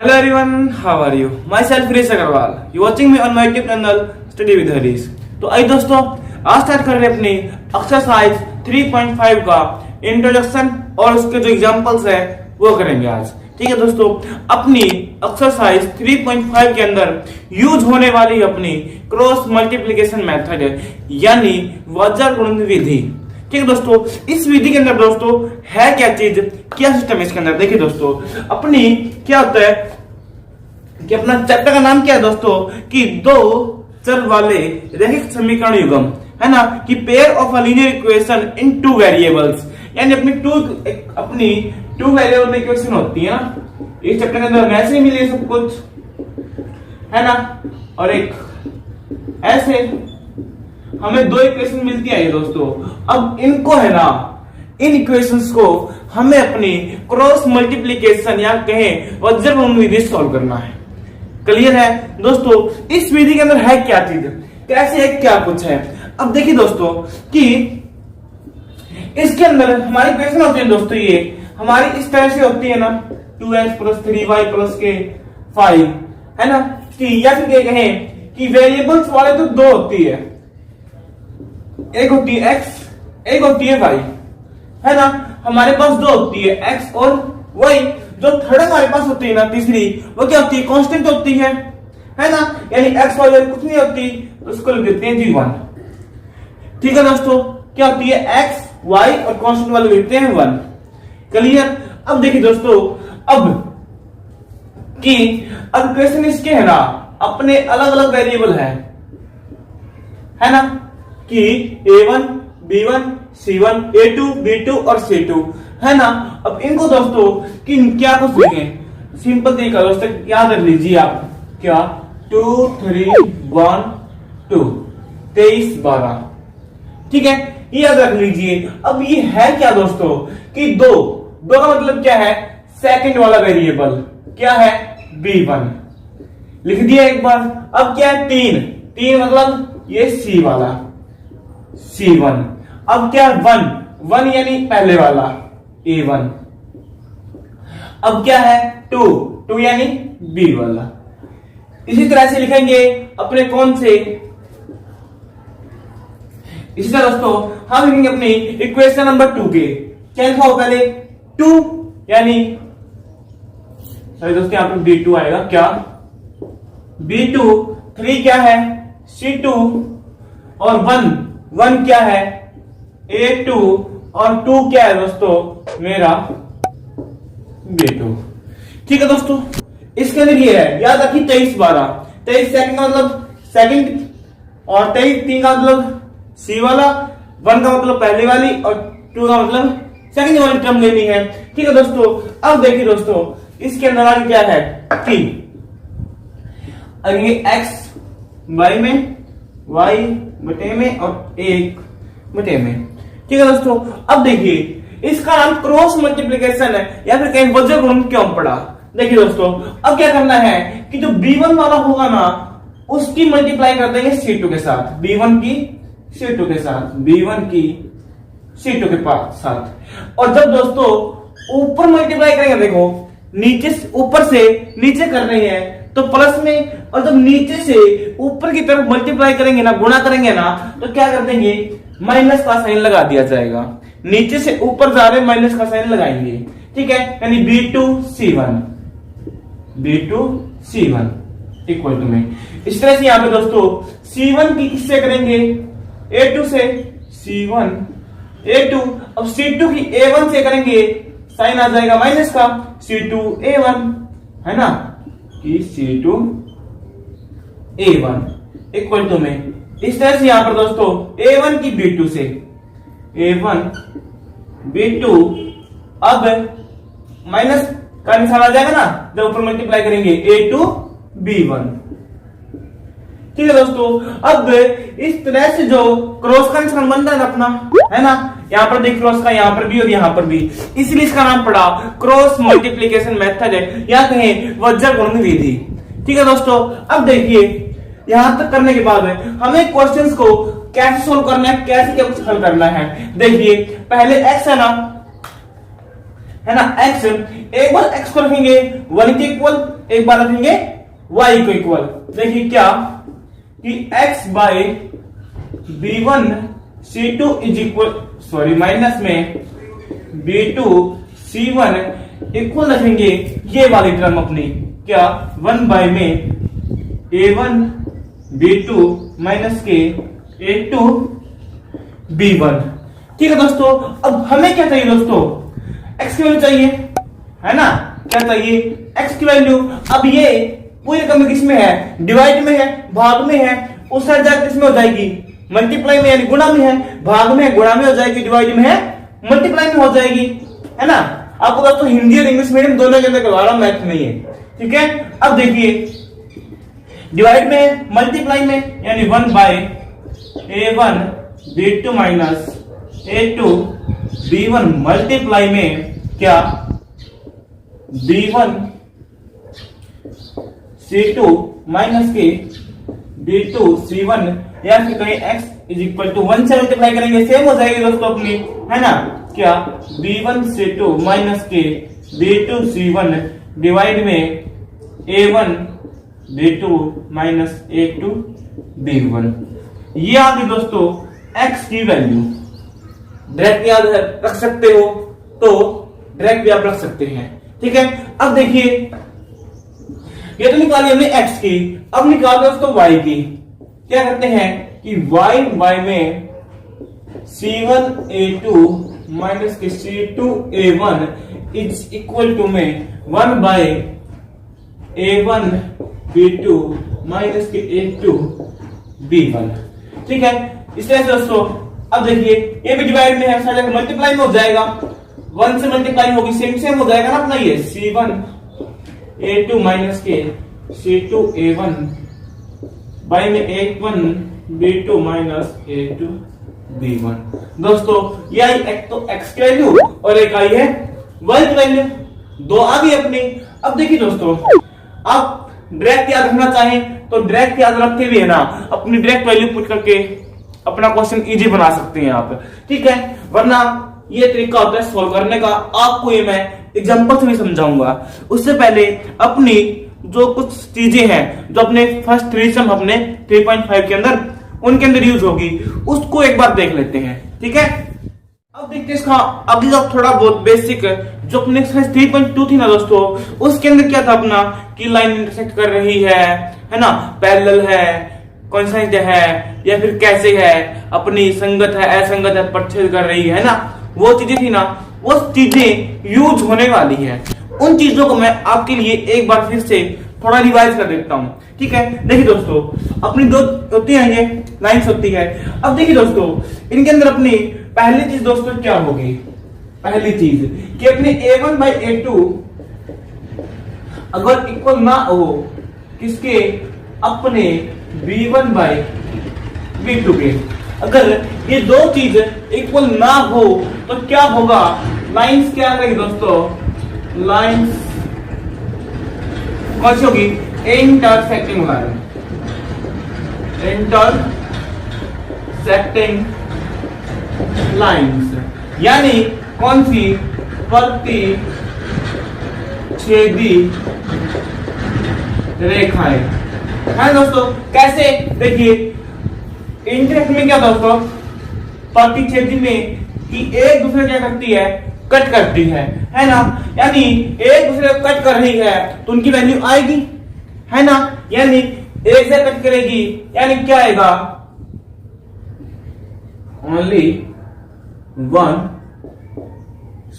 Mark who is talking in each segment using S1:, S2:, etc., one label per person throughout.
S1: Hello everyone, how are you? Myself Harish Agarwal. You watching me on my YouTube channel Study with Harish. तो आइए दोस्तों, आज start कर रहे हैं अपनी एक्सरसाइज 3.5 का इंट्रोडक्शन और उसके जो एग्जांपल्स है वो करेंगे आज। ठीक है दोस्तों, अपनी एक्सरसाइज 3.5 के अंदर यूज होने वाली अपनी क्रॉस मल्टीप्लिकेशन मेथड है, यानी वज्र गुणन विधि। ठीक है दोस्तों, इस विधि के अंदर दोस्तों है क्या चीज, क्या सिस्टम है इसके अंदर। देखिए दोस्तों, अपनी क्या होता है कि अपना चैप्टर का नाम क्या है दोस्तों कि दो चर वाले रैखिक समीकरण युग्म, है ना, कि pair of a linear equation in two variables, यानी अपनी टू वेरिएबल में इक्वेशन होती है ना। इस चैप्टर के अंदर ऐसे ही मिले सब कुछ, है ना, और एक ऐसे हमें दो इक्वेशन मिलती है दोस्तों। अब इनको है ना, इन इक्वेशंस को हमें अपनी क्रॉस मल्टीप्लिकेशन या कहें वज्र गुणन विधि सॉल्व करना है। क्लियर है दोस्तों, इस विधि के अंदर है क्या चीज, कैसे है, क्या कुछ है। अब देखिए दोस्तों कि इसके अंदर हमारी इक्वेशन होती है दोस्तों, ये हमारी इस तरह से होती है ना, 2x + 3y + k 5, है ना, कि या फिर कहें कि वेरिएबल्स वाले तो दो होती है, एक होती है x, एक होती है y, है ना। हमारे पास दो होती है x और y। जो थर्ड हमारे पास होती है ना, तीसरी, वो क्या होती है, कांस्टेंट होती है ना, यानी x y कुछ नहीं होती, उसको लिख देते हैं g1। ठीक है दोस्तों, क्या होती है x y और कांस्टेंट वाले लिखते हैं 1। क्लियर। अब देखिए दोस्तों, अब क्वेश्चन इसके है ना, अपने अलग अलग वेरिएबल है ना, कि a1 b1 c1 a2 b2 और c2, है ना। अब इनको दोस्तों कि क्या कुछ लिखें, सिंपल तरीका दोस्तों याद रख लीजिए आप, क्या 2 3 1 2 23 12। ठीक है, ये याद रख लीजिए। अब ये है क्या दोस्तों कि दो का मतलब क्या है, सेकंड वाला वेरिएबल क्या है, b1 लिख दिया एक बार। अब क्या है, तीन मतलब ये c वाला c1। अब क्या है, 1 यानी पहले वाला a1। अब क्या है, 2 यानी b वाला। इसी तरह से लिखेंगे अपने कौन से, इसी तरह दोस्तों हम लिखेंगे अपनी इक्वेशन नंबर 2 के। क्या लिखा हो पहले, 2 यानी सॉरी दोस्तों यहां पर b2 आएगा, क्या b2, 3 क्या है c2 और 1 क्या है a2 और 2 क्या है दोस्तों मेरा b2। ठीक है दोस्तों, इसके अंदर ये है, याद रखिए 23 12। 23 सेकंड का मतलब सेकंड, और 23 3 का मतलब c वाला, 1 का मतलब पहले वाली और 2 का मतलब सेकंड वाली टर्म लेनी है। ठीक है दोस्तों, अब देखिए दोस्तों इसके अंदर आगे क्या है, 3 x y में, y बटे में और 1 बटे में। ठीक है दोस्तों, अब देखिए इसका नाम क्रॉस मल्टीप्लिकेशन है, या फिर कहीं वज्र गुणन क्यों पड़ा। देखिए दोस्तों, अब क्या करना है कि जो b1 वाला होगा ना, उसकी मल्टीप्लाई कर देंगे c2 के साथ, b1 की c2 के साथ, b1 की c2 के साथ। और जब दोस्तों ऊपर मल्टीप्लाई करेंगे, देखो नीचे ऊपर से नीचे कर रहे हैं तो प्लस में, और जब नीचे से ऊपर की तरफ मल्टीप्लाई करेंगे ना, गुणा करेंगे ना, तो क्या कर देंगे, माइनस का साइन लगा दिया जाएगा। नीचे से ऊपर जा रहे माइनस का साइन लगाएंगे। ठीक है, यानी b2 c1 इक्वल टू में। इस तरह से यहां पे दोस्तों c1 की किससे करेंगे, a2 से, c1 a2। अब c2 की a1 से करेंगे, साइन आ जाएगा माइनस का, c2 a1, है ना, कि c2 a1 इक्वल टू में। इस तरह से यहां पर दोस्तों a1 की b2 से, a1 b2, अब माइनस का निशान आ जाएगा ना जब ऊपर मल्टीप्लाई करेंगे, a2 b1। ठीक है दोस्तों, अब इस तरह से जो क्रॉस का निशान बनता है ना अपना, है ना, यहां पर देख क्रॉस का, यहां पर भी और यहां पर भी, इसलिए इसका नाम पड़ा क्रॉस मल्टीप्लिकेशन मेथड है, या कहें वज्र गुणन विधि। ठीक है दोस्तों, अब देखिए यहां तक करने के बाद हमें क्वेश्चंस को कैसे सोल्व करना है, कैसे क्या कुछ हल करना है। देखिए पहले x है ना, है ना x, एक बार x को रखेंगे 1 के इक्वल, एक बार रखेंगे y को इक्वल। देखिए क्या कि x by b1 c2 is equal, sorry minus में b2 c1 इक्वल रखेंगे ये वाली टर्म अपनी, क्या 1 बाय में a1 b2 माइनस के a2 b1। ठीक है दोस्तों, अब हमें क्या चाहिए दोस्तों, x की वैल्यू चाहिए, है ना, क्या चाहिए x की वैल्यू। अब ये पूरी रकम किस में है, डिवाइड में है, भाग में है, उस साइड जाकर किस में हो जाएगी, मल्टीप्लाई में यानी गुणा में है, भाग में है गुणा में हो जाएगी, डिवाइड में है मल्टीप्लाई में हो जाएगी, है ना। आपको दोस्तों हिंदी और इंग्लिश मीडियम दोनों के अंदर करवा रहा हूं, मैथ नहीं है, ठीक है। अब देखिए डिवाइड में मल्टीप्लाई में यानी 1 bye a1 b2 minus a2 b1 multiply में क्या b1 c2 माइनस के b2 c1, या फिर कहीं x इज इक्वल टू 1 से मल्टीप्लाई करेंगे सेम हो जाएगी दोस्तों अपनी, है ना, क्या b1 c2 माइनस के b2 c1 डिवाइड में a1 b2 minus a2 b1। ये आ गई दोस्तों x की वैल्यू। डायरेक्ट याद रख सकते हो तो डायरेक्ट भी आप रख सकते हैं, ठीक है। अब देखिए ये तो निकाली हमने x की, अब निकाल दोस्तों y की। क्या करते हैं कि y में c1a2 माइनस के c2a1 इज इक्वल टू में 1 बाय a1 b2 माइनस के a2 b1, ठीक है। इस तरह से दोस्तों अब देखिए ये भी डिवाइड में है, सारे मल्टीप्लाई में हो जाएगा, 1 से मल्टीप्लाई होगी सेम हो जाएगा ना अपना, ये c1a2 माइनस के c2a1 बाई में a1 b2 minus a2 b1। दोस्तों ये आई एक तो x की वैल्यू और एक आई है y की वैल्यू, दो आ गई अपनी। अब देखिए दोस्तों आप डायरेक्ट याद रखना चाहें तो डायरेक्ट याद रखते भी है ना, अपनी डायरेक्ट वैल्यू पुट करके अपना क्वेश्चन इजी बना सकते हैं आप, ठीक है। वरना ये तरीका होता है सॉल्व करने का, आपको ये मैं एग्जांपल से भी समझाऊंगा। उससे पहले अपनी जो कुछ चीजें हैं जो अपने फर्स्ट थ्री सम अपने 3.5 के अंदर उनके अंदर यूज होगी, उसको एक बार देख लेते हैं, ठीक है। अब देखते हैं इसका अभी जो थोड़ा बहुत बेसिक जो अपने 3.2 थी ना दोस्तों, उसके अंदर क्या था अपना कि लाइन इंटरसेक्ट कर रही है ना, पैरेलल है, कॉन्सेंट है, या फिर कैसे है, अपनी संगत है, असंगत है, परछेद कर रही है ना, वो चीजें थी ना, वो चीजें यूज होने वाली है। उन चीजों को मैं आपके लिए एक बार फिर से थोड़ा रिवाइज कर देता हूं, ठीक है। देखिए दोस्तों अपनी दो होती है, ये लाइंस होती है। अब देखिए दोस्तों इनके अंदर अपनी पहली चीज दोस्तों क्या होगी, पहली चीज कि अपने a1 बाई a2 अगर इक्वल ना हो किसके, अपने b1 बाई b2 के, अगर ये दो चीज इक्वल ना हो तो क्या होगा, लाइंस क्या करेगी दोस्तों, लाइंस कौन सी होगी, इंटरसेक्टिंग लाइन, इंटरसेक्टिंग लाइंस, यानी कौन सी, प्रतिच्छेदी रेखाएं, है दोस्तों। कैसे, देखिए इंटरसेक्ट में क्या दोस्तों, प्रतिच्छेदी में कि एक दूसरे क्या करती है, कट करती है ना, यानी एक दूसरे को कट कर रही है तो उनकी वैल्यू आएगी, है ना, यानी एक से कट करेगी यानी क्या आएगा, ओनली वन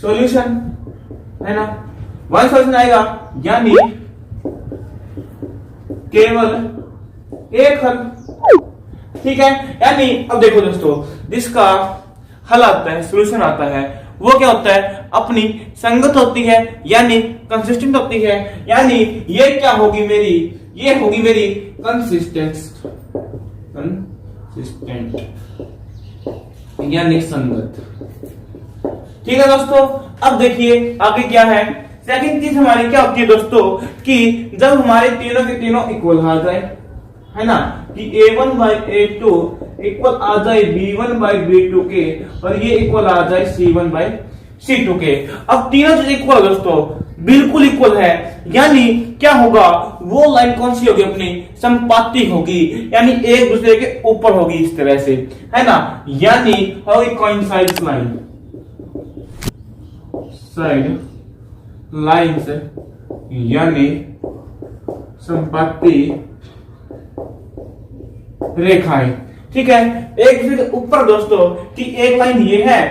S1: सॉल्यूशन, है ना, वन सॉल्यूशन आएगा, यानी केवल एक हल, ठीक है। यानी अब देखो दोस्तों जिसका हल आता है, सॉल्यूशन आता है, वो क्या होता है, अपनी संगत होती है, यानी कंसिस्टेंट होती है, यानी ये क्या होगी मेरी, ये होगी मेरी कंसिस्टेंट यानी संगत, ठीक है दोस्तों। अब देखिए आगे क्या है, सेकंड चीज हमारी क्या होती है दोस्तों कि जब हमारे तीनों के तीनों इक्वल आ जाए, है ना, कि a1 बाई a2 इक्वल आ जाए b1 बाई b2 के, और ये इक्वल आ जाए c1 बाई C2K। अब तीनों चीज इक्वल दोस्तों, बिल्कुल इक्वल है, यानी क्या होगा, वो लाइन कौन सी होगी, अपनी संपाती होगी, यानी एक दूसरे के ऊपर होगी, इस तरह से, है ना, यानी होगी कोइंसाइड लाइन, साइड लाइंस, यानी संपाती रेखाएं। ठीक है, एक दूसरे के ऊपर दोस्तों, कि एक लाइन ये है,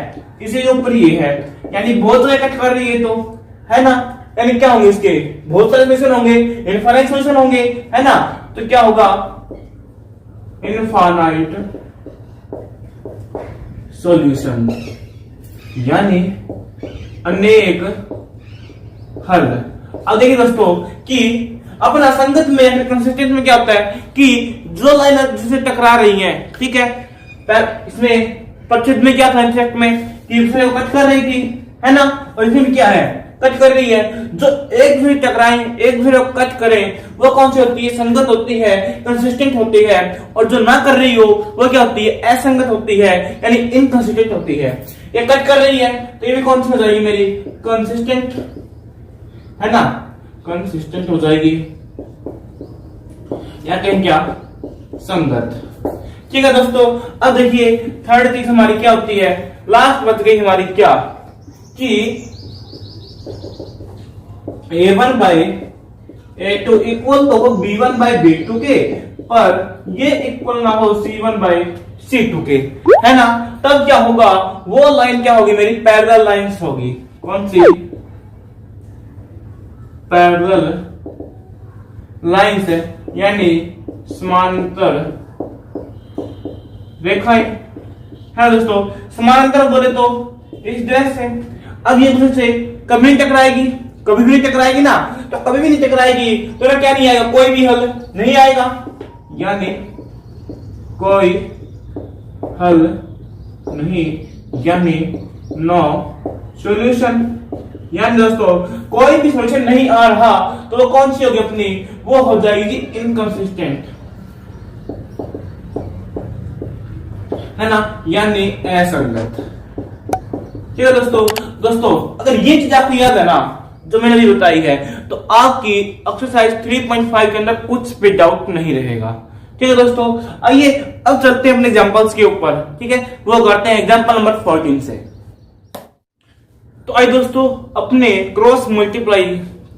S1: इसी के ऊपर ये है, यानी बहुत सारे कट कर रही है, तो है ना, यानी क्या होंगे इसके बहुत सारे सॉल्यूशन होंगे, इनफाइनाइट सॉल्यूशन होंगे, है ना, तो क्या होगा, इनफाइनाइट सॉल्यूशन, यानी अनेक हल। अब देखिए दोस्तों कि अपना संगत में कंसिस्टेंट में क्या होता है कि जो लाइन जिससे टकरा रही है, ठीक है, इसमें परिचित में क्या था, इंसेक्ट में कि दूसरे को कट कर रही थी, है ना, और इसमें क्या है, कट कर रही है, जो एक दूसरे टकराएं, एक दूसरे को कट करें, वो कौन सी होती है, संगत होती है, कंसिस्टेंट होती है, और जो ना कर रही हो वो क्या होती है, असंगत होती है, यानी इनकंसिस्टेंट होती है। ये कट कर रही है तो ये भी कौन सी हो जाएगी, मेरी कंसिस्टेंट, है ना, कंसिस्टेंट हो जाएगी, या कहें क्या, संगत। ठीक है दोस्तों, अब देखिए थर्ड चीज हमारी क्या होती है, लास्ट बच गई हमारी क्या, कि A1 बाई A2 इक्वल तो हो B1 बाई B2 के, पर ये इक्वल ना हो C1 बाई C2 के, है ना, तब क्या होगा, वो लाइन क्या होगी, मेरी पैरेलल लाइंस होगी। कौन सी, पैरेलल लाइंस, यानी समांतर रेखाएं, है दोस्तों। समानांतर बोले तो इस तरह से, अब ये दूसरे से कभी नहीं टकराएगी, कभी भी नहीं टकराएगी ना, तो कभी भी नहीं टकराएगी तो क्या नहीं आएगा, कोई भी हल नहीं आएगा, यानी कोई हल नहीं, यानी नो सॉल्यूशन, यानी दोस्तों कोई भी सॉल्यूशन नहीं आ रहा तो वो कौन सी होगी अपनी, वो हो जाएगी इनकंसिस्टेंट, है ना, यानी असंगत। ठीक है दोस्तों अगर ये चीज आपको याद है ना जो मैंने अभी बताई है, तो आपकी एक्सरसाइज 3.5 के अंदर कुछ भी डाउट नहीं रहेगा। ठीक है दोस्तों, आइए अब चलते हैं अपने एग्जांपल्स के ऊपर। ठीक है, वो करते हैं एग्जांपल नंबर 14 से। तो आइए दोस्तों, अपने क्रॉस मल्टीप्लाई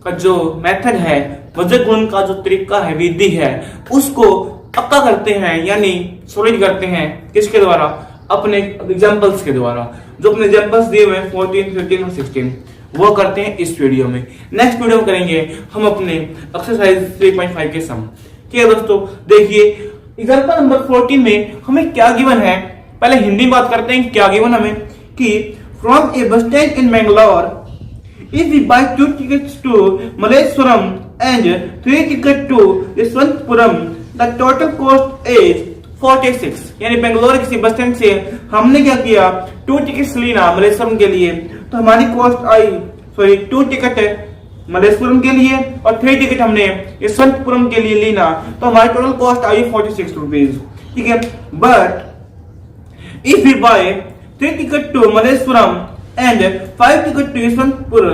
S1: का जो मेथड है, वजह गुण का जो तरीका है, विधि है, उसको पक्का करते हैं, यानी सॉलिड करते हैं, किसके द्वारा, अपने एग्जांपल्स के द्वारा। जो अपने एग्जांपल्स दिए हुए हैं 14, 15 और 16, वो करते हैं इस वीडियो में। नेक्स्ट वीडियो में करेंगे हम अपने एक्सरसाइज 3.5 के सम। ठीक है दोस्तों, देखिए एग्जांपल नंबर 14 में हमें क्या गिवन है, पहले हिंदी में बात करते हैं क्या गिवन हमें, कि from A bus stand in Bangalore if we buy 2 tickets to Malleshwaram and 3 tickets to Yeshwanthpuram, the total cost is 46। यानी बेंगलोर किसी बस स्टैंड से हमने क्या किया, 2 टिकट्स लेना मल्लेश्वरम के लिए, तो हमारी कॉस्ट आई, 2 टिकट है मल्लेश्वरम के लिए और 3 टिकट हमने यशवंतपुरम के लिए लेना, तो हमारी टोटल कॉस्ट आई 46 रुपीज। ठीक है, but if we buy 3 ticket to Malleshwaram and 5 ticket to Yeshwanthpur,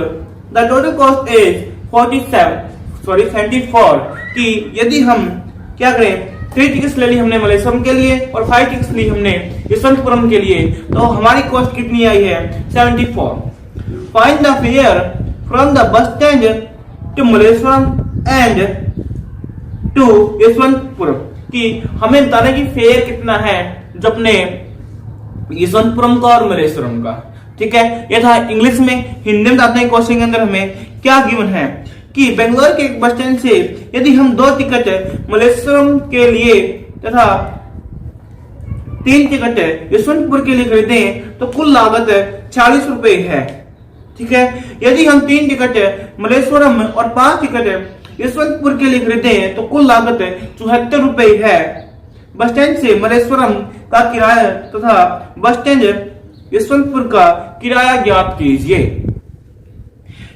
S1: the total cost is 74। कि यदि हम क्या करें, 3 टिकट्स ले ली हमने मल्लेश्वरम के लिए और 5 टिकट्स ली हमने यशवंतपुरम के लिए, तो हमारी कॉस्ट कितनी आई है, 74। Find the fare from the bus stand to Malleshwaram and to Yeshwanthpuram, कि हमें बताना कि फेयर कितना है जो अपने यशवंतपुरम का और मल्लेश्वरम का। ठीक है, ये था इंग्लिश में। हिंदी में बताते हैं क्वेश्चन के अंदर हमें क्या गिवन है, कि बेंगलोर के एक बस स्टैंड से यदि हम 2 टिकट मल्लेश्वरम के लिए तथा 3 टिकट यशवंतपुर के लिए खरीदे तो कुल लागत 40 रुपए है। ठीक है, यदि हम 3 टिकट मल्लेश्वरम और 5 टिकट यशवंतपुर के लिए खरीदे तो कुल लागत 74 रुपए है। बस स्टैंड से मल्लेश्वरम का किराया तथा बस स्टैंड यशवंतपुर का किराया ज्ञात कीजिए।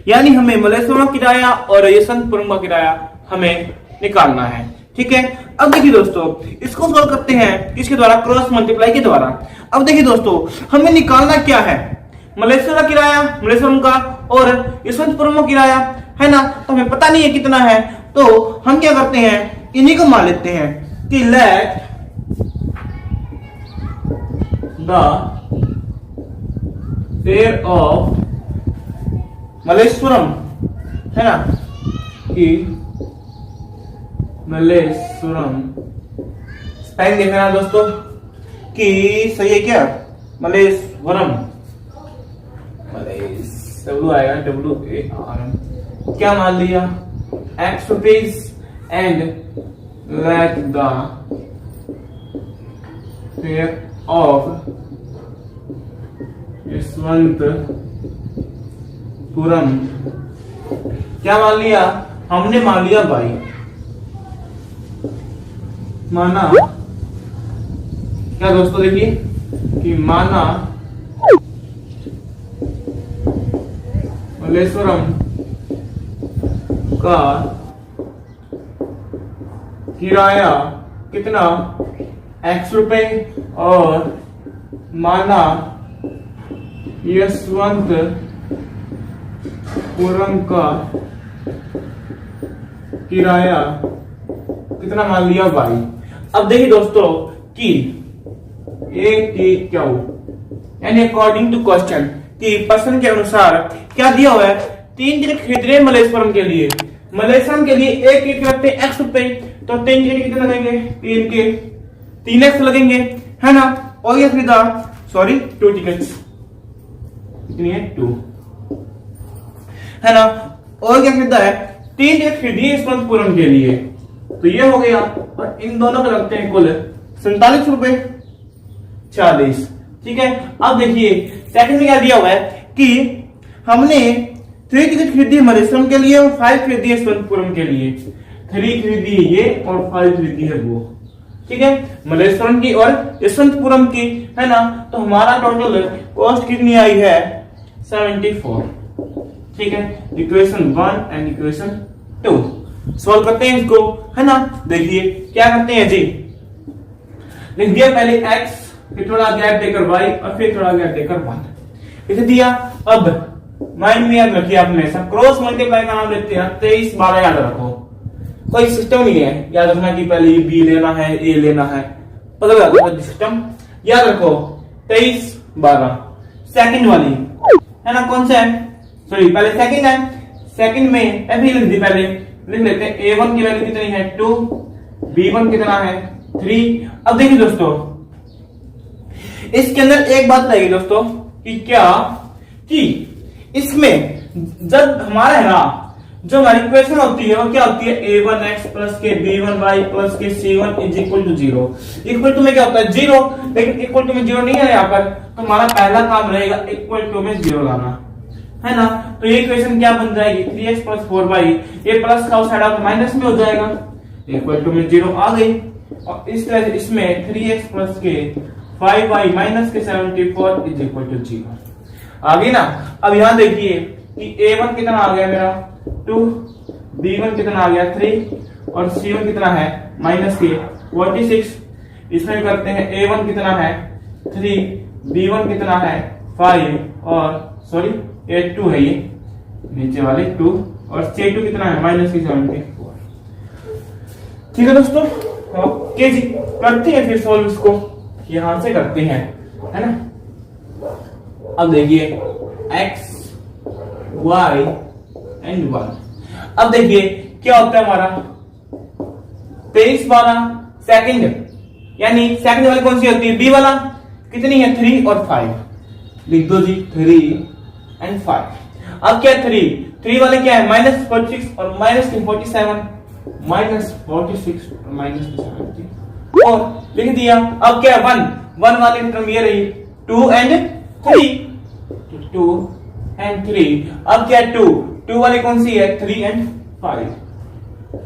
S1: यानी हमें मल्लेश्वरम का किराया और यशवंतपुरम का किराया हमें निकालना है। ठीक है, अब देखिए दोस्तों, इसको सॉल्व करते हैं किसके द्वारा, क्रॉस मल्टीप्लाई के द्वारा। अब देखिए दोस्तों, हमें निकालना क्या है, मलेश्वर का किराया, मलेश्वरम का, और यशवंतपुरम का किराया है ना, तो हमें पता नहीं है कितना है, तो हम क्या करते हैं, इन्हीं को मान लेते हैं कि late the fare of Malleswaram, है ना, कि मलेश्वरम, स्पेलिंग देखना दोस्तों कि सही है क्या, मलेश्वरम, डब्ल्यू आएगा, WARM, क्या मान लिया, X rupees and let the fare of Yeshwanthpuram, क्या मान लिया, हमने मान लिया भाई, माना क्या दोस्तों, देखिए कि माना मलेश्वरम का किराया कितना, X रुपए, और माना यशवंतपुरम का किराया कितना मान लिया भाई। अब देखिए दोस्तों कि ATQ यानी अकॉर्डिंग टू क्वेश्चन कि प्रश्न के अनुसार क्या दिया हुआ है, 3 टिकट खरीद रहे हैं मलेश्वरम के लिए, मलेश्वरम के लिए एक टिकट लगते हैं X रुपए, तो 3 टिकट कितना लगेंगे, 3 के 3X लगेंगे, है ना, और ये खरीदा, सॉरी 2 टिकट्स, कितनी है 2, है ना, और क्या खरीदा है, 3 टिकट खरीदी है यशवंतपुरम के लिए, तो ये हो गया, और इन दोनों के लगते हैं कुल 47 रुपए 40, ठीक है। अब देखिए सेकंड में क्या दिया हुआ है कि हमने 3 टिकट खरीदी है मलेश्वरम के लिए और 5 खरीदी है यशवंतपुरम के लिए, 3 खरीदी है ये और 5 खरीदी है वो, ठीक है, मलेश्वरम की और यशवंतपुरम की, है ना, तो हमारा टोटल कॉस्ट कितनी आई है 74, ठीक है। इक्वेशन 1 एंड इक्वेशन 2 सॉल्व करते हैं इसको, है ना, देखिए क्या करते हैं जी, लिख दिया पहले x, फिर थोड़ा गैप देकर y, और फिर थोड़ा गैप देकर 1 लिख दिया। अब माइंड में याद रखिए आपने, सब क्रॉस मल्टीप्लाई का नाम लेते हैं, 23 12 याद रखो, कोई सिस्टम नहीं है याद रखना कि पहले b लेना है a लेना है, पता सिस्टम याद रखो, 23 12 सेकंड वाली, है ना, कौन सा है, सॉरी पहले सेकंड है, सेकंड में अभी लिख दी, पहले लिख लेते हैं a1 की वैल्यू कितनी है 2, b1 कितना है 3। अब देखिए दोस्तों इसके अंदर एक बात रहेगी दोस्तों कि क्या, कि इसमें जब हमारा है ना, जो हमारी इक्वेशन होती है वो क्या होती है, a1x प्लस के b1y प्लस के c1 is equal to 0, equal to में क्या होता है 0, लेकिन इक्वल टू में 0 नहीं है यहाँ पर, तो हमारा पहला काम रहेगा इक्वल टू में 0 लाना, है ना, तो ये इक्वेशन क्या बन जाएगी 3x प्लस 4y, ये प्लस का साइड आकर माइनस में हो जाएगा, इक्वल टू में 0 आ गई, और इसमें 3x प्लस के 5y माइनस के 74 इज इक्वल टू 0 आ गई ना। अब यहां देखिए कि a1 कितना आ गया मेरा 2, b1 कितना आ गया 3, और c1 कितना है माइनस के 46, इसमें करते हैं a1 कितना है 3, b1 कितना है 5, और सॉरी 2 है ये नीचे वाले 2, और c2 कितना है माइनस की 74, ठीक है दोस्तों। ओके जी, करते हैं फिर सॉल्व इसको, यहां से करते हैं, है ना। अब देखिए x y एंड 1, अब देखिए क्या होता है हमारा 23 12 सेकंड, यानी सेकंड वाली कौन सी होती है, b वाला, कितनी है 3 और 5, लिख दो जी 3 एंड 5। अब क्या 3 वाले क्या है -46 और -47, -46 और -70, और लिख दिया। अब क्या 1 वाले टर्म ये रही 2 एंड 3, 2 एंड 3। अब क्या 2 वाली कौन सी है 3 एंड 5,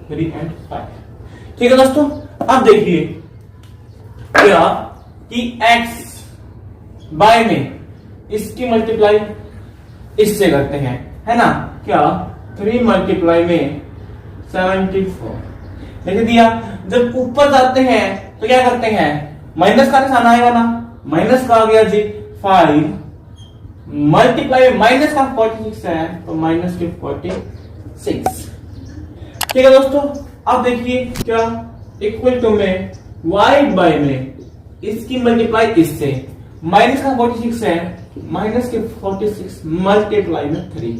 S1: 3 एंड 5, ठीक है दोस्तों। अब देखिए क्या कि x बाय में इसकी मल्टीप्लाई इससे करते हैं, है ना, क्या 3 मल्टीप्लाई में 74 लिख दिया। जब ऊपर जाते हैं तो क्या करते हैं, माइनस का निशान आएगा ना, माइनस का आ गया जी 5 मल्टीप्लाई माइनस का 46 है तो माइनस के 46। ठीक है दोस्तों, अब देखिए क्या इक्वल टू में y बाय में इसकी मल्टीप्लाई इससे, माइनस का 46 है, माइनस के 46 मल्टीप्लाई में 3,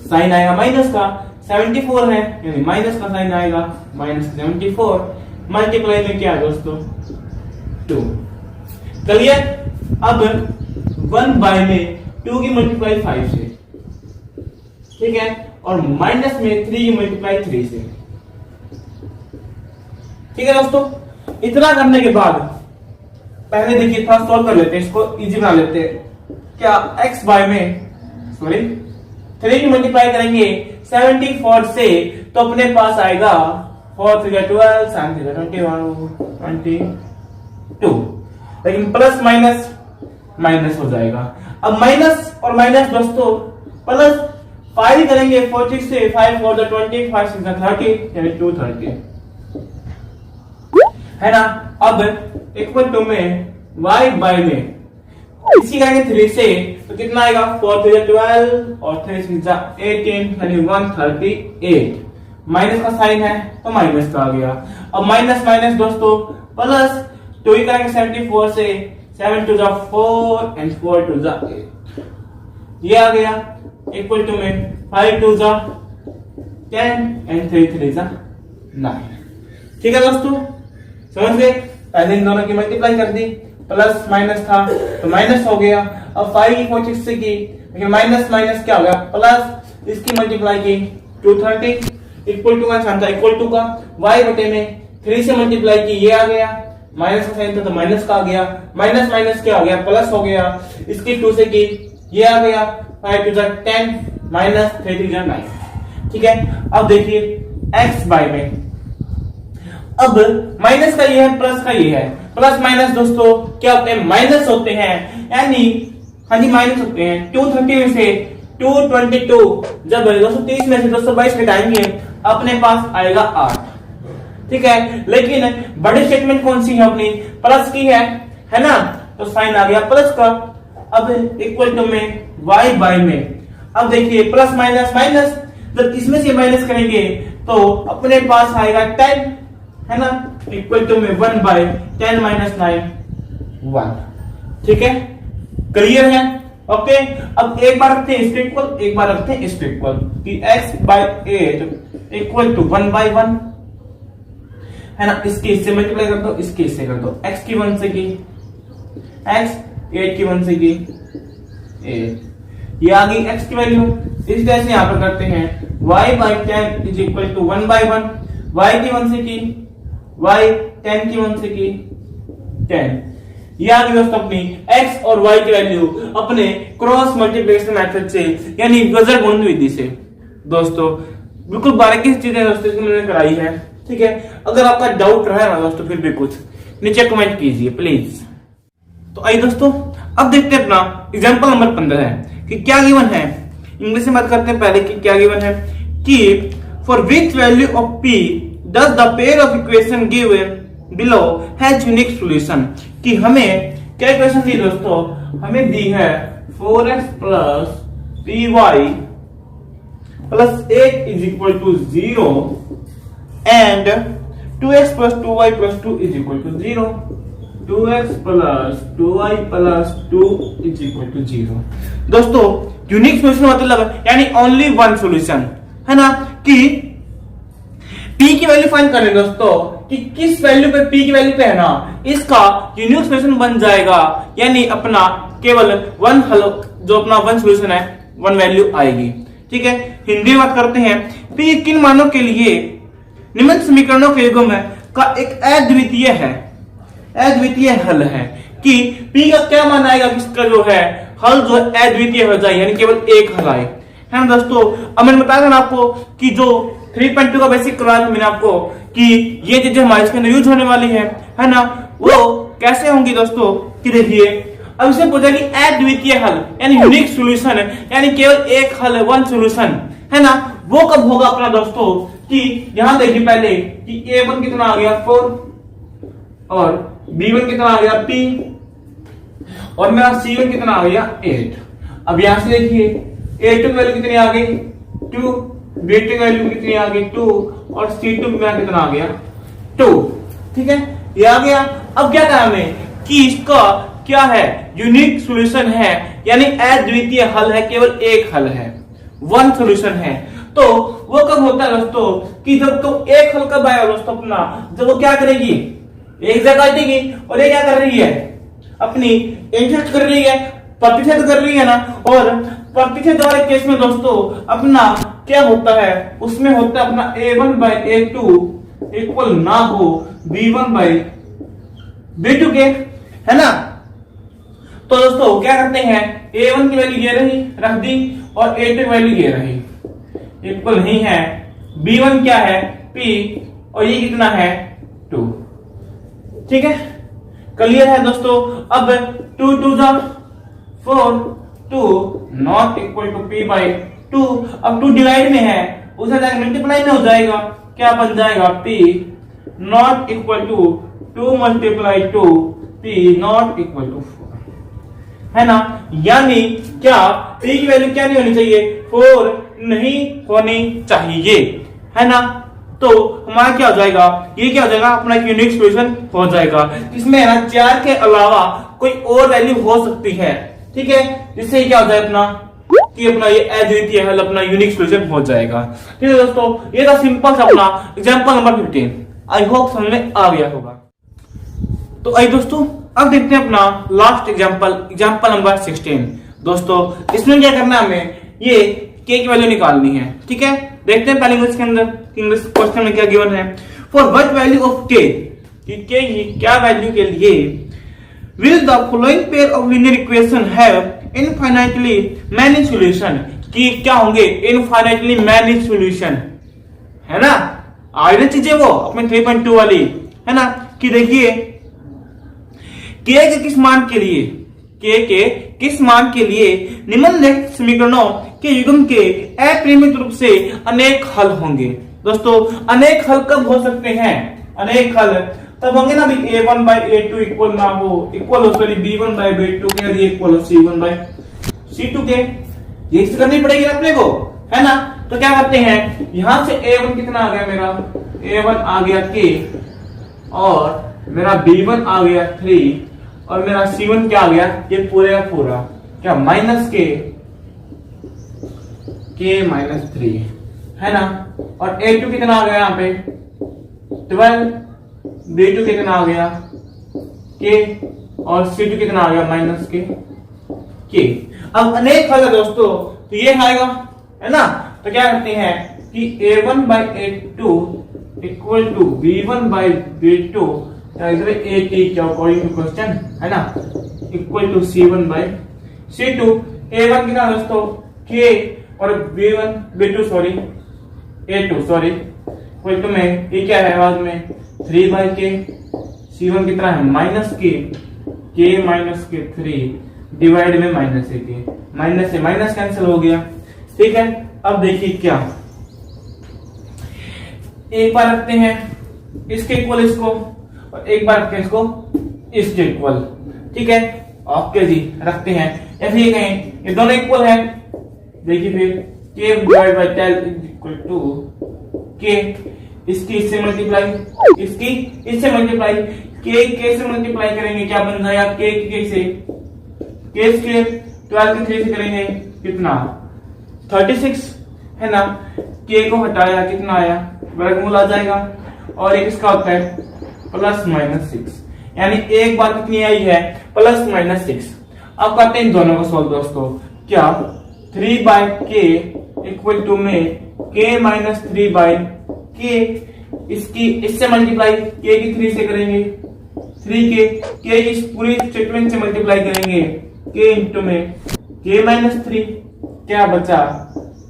S1: साइन आएगा माइनस का 74 है, यानी माइनस का साइन आएगा माइनस 74, मल्टीप्लाई में क्या दोस्तों 2। क्लियर। अब 1 बाय में 2 की मल्टीप्लाई 5 से, ठीक है, और माइनस में 3 की मल्टीप्लाई 3 से। ठीक है दोस्तों, इतना करने के बाद पहले देखिए थोड़ा सॉल्व कर लेते हैं, इसको इजी बना लेते हैं। क्या x बाय में 3 की मल्टीप्लाई करेंगे 74 से तो अपने पास आएगा 4 3 12 7 3 21 22, लेकिन प्लस माइनस माइनस हो जाएगा। अब माइनस और माइनस दोस्तों प्लस 5 करेंगे 46 से, 5 4 20 5 6 30 यानी 230 है ना। अब इक्वल टू में y बाय में इसी करेंगे 3 से तो कितना आएगा 4 3 12 और 3 6 18 यानी 138, माइनस का साइन है तो माइनस का आ गया। अब माइनस माइनस दोस्तों प्लस 2 ही करेंगे 74 से, 7 2 4 एंड 4 2 8, ये आ गया इक्वल टू में 5 2 10 एंड 3 3 9। ठीक है दोस्तों, समझ गए। पहले इन दोनों की मल्टीप्लाई कर दी, प्लस माइनस था तो माइनस हो गया। अब 5 की 46 से की, लेकिन माइनस माइनस क्या हो गया प्लस, इसकी मल्टीप्लाई की 230 इक्वल टू का साइन था इक्वल टू का, y बटे में 3 से मल्टीप्लाई की, ये आ गया, माइनस का साइन था तो माइनस का आ गया, माइनस माइनस क्या हो गया प्लस हो गया, इसकी 2 से की, ये आ गया 5 2 10 माइनस 3 3 9। ठीक है, अब देखिए x बाय में, अब माइनस का ये है प्लस का ये है, प्लस माइनस दोस्तों क्या होते हैं माइनस होते हैं, यानी हाँ जी माइनस होते हैं। 230 में से 222 जब 230 में से 222 घटाएंगे अपने पास आएगा 8। ठीक है, लेकिन बड़ी स्टेटमेंट कौन सी है अपनी, प्लस की है ना, तो साइन आ गया प्लस का। अब इक्वल टू में y बाय में, अब देखिए प्लस माइनस माइनस, जब इसमें से माइनस करेंगे तो अपने पास आएगा 10 है ना, इक्वल टू में 1 बाय 10 माइनस 9 1। ठीक है, क्लियर है। ओके, अब एक बार रखते हैं इसको इक्वल, एक बार रखते हैं इसको इक्वल कि x by 8 equal to 1 by 1 है ना, इसके इससे मल्टीप्लाई कर दो, इसके इससे कर दो, x की 1 से की x, 8 की 1 से की 8, ये आ गई x की वैल्यू। इस तरह से यहां पर करते हैं y by 10 is equal to 1 by 1, y की 1 से की y, 10 की 1 से की 10, ये आ गई दोस्तों अपनी x और y की वैल्यू अपने क्रॉस मल्टीप्लिकेशन मेथड से, यानी गजर गुणन विधि से। दोस्तों बिल्कुल बारीकी से चीजें दोस्तों मैंने कराई है। ठीक है, अगर आपका डाउट रहा है ना दोस्तों फिर भी कुछ नीचे कमेंट कीजिए प्लीज। तो आइए दोस्तों अब देखते हैं अपना एग्जांपल नंबर 15 है कि क्या गिवन है। इंग्लिश में बात करते हैं पहले कि क्या गिवन है कि for which value of p does the pair of equation given below has unique solution, कि हमें क्या इक्वेशन दी दोस्तों, हमें दी है 4x plus py plus 8 is equal to 0 and 2x plus 2y plus 2 is equal to 0, 2x plus 2y plus 2 is equal to 0। दोस्तों unique solution मतलब यानी ओनली वन सोल्यूशन है ना, कि p की वैल्यू फाइंड कर लेंगे दोस्तों कि किस वैल्यू पे p की वैल्यू पे है ना, इसका यूनिक सोल्यूशन बन जाएगा, यानी अपना केवल वन हल, जो अपना वन सोल्यूशन है वन वैल्यू आएगी। ठीक है, हिंदी में बात करते हैं p किन मानों के लिए निम्न समीकरणों के युग्म का एक अद्वितीय है, अद्वितीय हल है, कि p का क्या मान आएगा, किसका जो है हल जो अद्वितीय हो जाए, यानी केवल एक हल आए, है ना दोस्तों। अब मैंने बताया था ना आपको कि जो 3.2 का बेसिक करवाया था मैंने आपको कि ये चीजें हमारे इसके अंदर यूज होने वाली है ना, वो कैसे होंगी दोस्तों कि देखिए अब इसे पूछेगी अद्वितीय हल यानी यूनिक सॉल्यूशन, यानी केवल एक हल है वन सॉल्यूशन है ना, वो कब होगा अपना दोस्तों कि यहां देखिए पहले कि a1 कितना आ गया 4 और b1 कितना आ गया p और मेरा c1 कितना आ गया 8। अब यहां से देखिए A2 की वैल्यू कितनी आ गई 2, B2 की वैल्यू कितनी आ गई 2 और C2 में कितना आ गया 2। ठीक है, ये आ गया। अब क्या कहा हमें कि इसका क्या है यूनिक सॉल्यूशन है, यानी अद्वितीय हल है, केवल एक हल है, वन सॉल्यूशन है। तो वो कब होता है दोस्तों कि जब तो एक हल कब आएगा दोस्तों अपना, जब वो क्या करेगी एक जगह काटेगी और ये क्या कर रही है अपनी इंटरेस्ट कर रही है, प्रतिशत कर रही है ना, और प्रतिशत वाले केस में दोस्तों अपना क्या होता है उसमें होता है अपना A1/A2 इक्वल ना हो B1/B2 के, है ना। तो दोस्तों क्या करते हैं A1 की वैल्यू ये रही रख दी और A2 की वैल्यू ये रही, इक्वल नहीं है, B1 क्या है P और ये कितना है 2। ठीक है, क्लियर है दोस्तों। अब 2 2 जा 4, 2 नॉट इक्वल टू P/2। अब 2 डिवाइड में है उसे जाकर मल्टीप्लाई में हो जाएगा, क्या बन जाएगा P not equal to 2 × 2 P not equal to 4, है ना। यानी क्या P की वैल्यू क्या नहीं होनी चाहिए 4 नहीं होनी चाहिए, है ना। तो हमारा क्या हो जाएगा, ये क्या हो जाएगा अपना यूनिक सॉल्यूशन हो जाएगा, जिसमें ना 4 के अलावा कोई और वैल्यू हो सकती है। ठीक है, जिससे क्या हो जाए अपना कि अपना ये अद्वितीय हल अपना यूनिक सॉल्यूशन हो जाएगा। ठीक है दोस्तों, ये था सिंपल सा अपना एग्जांपल नंबर 15। आई होप समझ में आ गया होगा। तो आइए दोस्तों अब देखते हैं अपना लास्ट एग्जांपल नंबर 16। दोस्तों इसमें क्या करना है, हमें ये k की वैल्यू निकालनी है। ठीक है, देखते हैं पहले इंग्लिश के अंदर इंग्लिश क्वेश्चन में क्या गिवन है। For what value of k, कि k की क्या वैल्यू के लिए will the following pair of linear equation have infinitely many solution, कि क्या होंगे इनफाइनाइटली मैनी सॉल्यूशन, है ना। आइडिया चीजें वो अपने 3.2 वाली, है ना। कि देखिए k के किस मान के लिए, k के किस मान के लिए निम्नलिखित समीकरणों के युग्म के अपरिमित रूप से अनेक हल होंगे। दोस्तों अनेक हल कब हो सकते हैं, अनेक हल तब होंगे ना भी A1/A2 इक्वल ना हो, इक्वल हो सॉरी B1/B2 के यदि इक्वल हो C1/C2 के, ये करनी पड़ेगी अपने को, है ना। तो क्या करते हैं यहां से A1 कितना आ गया मेरा, A1 आ गया k और मेरा B1 आ गया 3 और मेरा C1 क्या आ गया, ये पूरे का पूरा क्या माइनस k-3, है ना। और A2 कितना आ गया यहाँ पे 12, B2 कितना आ गया k और C2 कितना आ गया -k। अब अनेक हल है दोस्तों, तो ये आएगा, है ना। तो क्या करते हैं कि A1/A2 equal to B1/B2 according to question, है ना, इक्वल टू C1/C2। A1 कितना दोस्तों k और B2 sorry A2 sorry equal to में ये क्या है बाद में 3/k, C1 कितना है -k, 3 डिवाइड में -1, माइनस से माइनस कैंसिल हो गया। ठीक है, अब देखिए क्या, एक बार रखते हैं इसके इक्वल इसको और एक बार रखते हैं इसको इसके इक्वल। ठीक है, ओके जी, रखते हैं ऐसे ही कहें ये दोनों इक्वल है। देखिए फिर k divide by 10 equal to k, इसकी इससे मल्टीप्लाई, इसकी इससे मल्टीप्लाई, k से मल्टीप्लाई करेंगे क्या बन जाएगा k से k स्क्वायर 12 के 3 से करेंगे कितना 36, है ना। k को हटाया कितना आया वर्गमूल आ जाएगा और एक इसका होता है +-6, यानी एक बार कितनी आई है +-6। अब करते हैं इन दोनों को सॉल्व दोस्तों। क्या 3/k इक्वल टू में k-3/k, इसकी इससे मल्टीप्लाई k की 3 से करेंगे 3k, इस पूरी स्टेटमेंट से मल्टीप्लाई करेंगे k इंटू में k-3, क्या बचा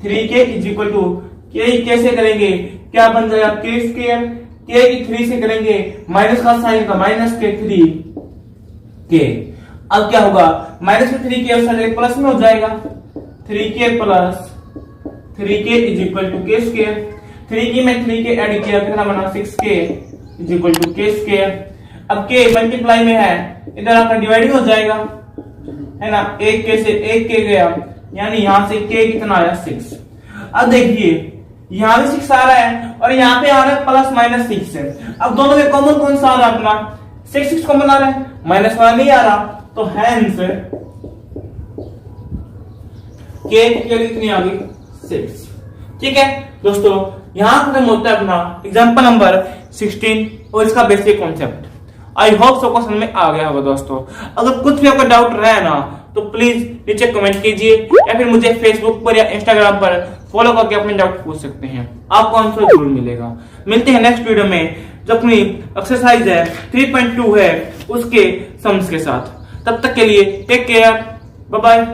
S1: 3k is equal to k कैसे करेंगे क्या बन जाएगा k स्क्वायर, k की 3 से करेंगे माइनस का साइन का -k3k। अब क्या होगा -3k और साइन प्लस में हो जाएगा 3k plus 3k is equal to k square, 3k में 3k ऐड किया कितना बना 6k is equal to k square. अब k मल्टीप्लाई में है इधर आपका डिवाइडिंग हो जाएगा, है ना, 1k से 1k गया, यानी यहाँ से k कितना आया 6। अब देखिए यहाँ भी 6 आ रहा है और यहाँ पे आ रहा है प्लस माइनस 6 है। अब दोनों में कॉमन कौन सा आ रहा है अपना, 6 कॉमन आ रहा है, माइनस वाला नहीं आ रहा, तो हैंस k कितनी आ गई 6। ठीक है दोस्तों, यहां खत्म होता है अपना एग्जांपल नंबर 16 और इसका बेसिक कॉन्सेप्ट। आई होप सबको समझ में आ गया होगा दोस्तों। अगर कुछ भी आपका डाउट रहे ना तो प्लीज नीचे कमेंट कीजिए या फिर मुझे फेसबुक पर या इंस्टाग्राम पर फॉलो करके अपने डाउट पूछ सकते हैं, आपको आंसर जरूर मिलेगा। मिलते हैं नेक्स्ट वीडियो में जो अपनी एक्सरसाइज है 3.2 है उसके सम्स के साथ। तब तक के लिए टेक केयर, बाय बाय।